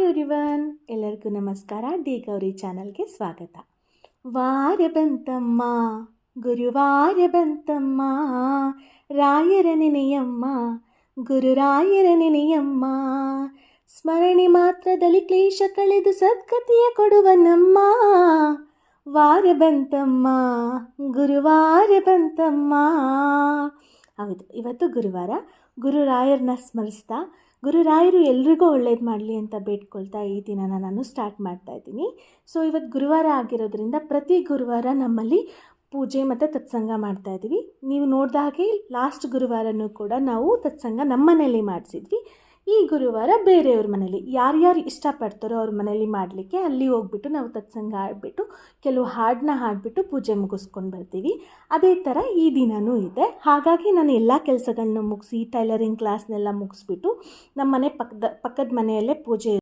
Hi everyone, ಎಲ್ಲರಿಗೂ ನಮಸ್ಕಾರ. D Gauri ಚಾನಲ್ಗೆ ಸ್ವಾಗತ. ವಾರ ಬಂತಮ್ಮ, ಗುರುವಾರ ಬಂತಮ್ಮ, ರಾಯರ ನೆನೆಯಮ್ಮ, ಗುರುರಾಯರ ನೆನೆಯಮ್ಮ, ಸ್ಮರಣೆ ಮಾತ್ರದಲ್ಲಿ ಕ್ಲೇಶ ಕಳೆದು ಸದ್ಗತಿಯ ಕೊಡುವನಮ್ಮ. ವಾರ ಬಂತಮ್ಮ, ಗುರುವಾರ ಬಂತಮ್ಮ. ಹೌದು, ಇವತ್ತು ಗುರುವಾರ. ಗುರುರಾಯರನ್ನ ಸ್ಮರಿಸ್ತಾ ಗುರುರಾಯರು ಎಲ್ರಿಗೂ ಒಳ್ಳೇದು ಮಾಡಲಿ ಅಂತ ಬೇಡ್ಕೊಳ್ತಾ ಈ ದಿನನ ನಾನು ಸ್ಟಾರ್ಟ್ ಮಾಡ್ತಾ ಇದ್ದೀನಿ. ಸೊ ಇವತ್ತು ಗುರುವಾರ ಆಗಿರೋದ್ರಿಂದ ಪ್ರತಿ ಗುರುವಾರ ನಮ್ಮಲ್ಲಿ ಪೂಜೆ ಮತ್ತು ತತ್ಸಂಗ ಮಾಡ್ತಾ ಇದ್ದೀವಿ. ನೀವು ನೋಡಿದ ಹಾಗೆ ಲಾಸ್ಟ್ ಗುರುವಾರನೂ ಕೂಡ ನಾವು ತತ್ಸಂಗ ನಮ್ಮ ಮನೇಲಿ ಮಾಡಿಸಿದ್ವಿ. ಈ ಗುರುವಾರ ಬೇರೆಯವ್ರ ಮನೇಲಿ ಯಾರ್ಯಾರು ಇಷ್ಟಪಡ್ತಾರೋ ಅವ್ರ ಮನೇಲಿ ಮಾಡಲಿಕ್ಕೆ ಅಲ್ಲಿ ಹೋಗ್ಬಿಟ್ಟು ನಾವು ತತ್ಸಂಗ ಆಡಿಬಿಟ್ಟು ಕೆಲವು ಹಾಡನ್ನ ಹಾಡಿಬಿಟ್ಟು ಪೂಜೆ ಮುಗಿಸ್ಕೊಂಡು ಬರ್ತೀವಿ. ಅದೇ ಥರ ಈ ದಿನವೂ ಇದೆ. ಹಾಗಾಗಿ ನಾನು ಎಲ್ಲ ಕೆಲಸಗಳನ್ನ ಮುಗಿಸಿ ಟೈಲರಿಂಗ್ ಕ್ಲಾಸ್ನೆಲ್ಲ ಮುಗಿಸ್ಬಿಟ್ಟು ನಮ್ಮ ಮನೆ ಪಕ್ಕದ ಮನೆಯಲ್ಲೇ ಪೂಜೆ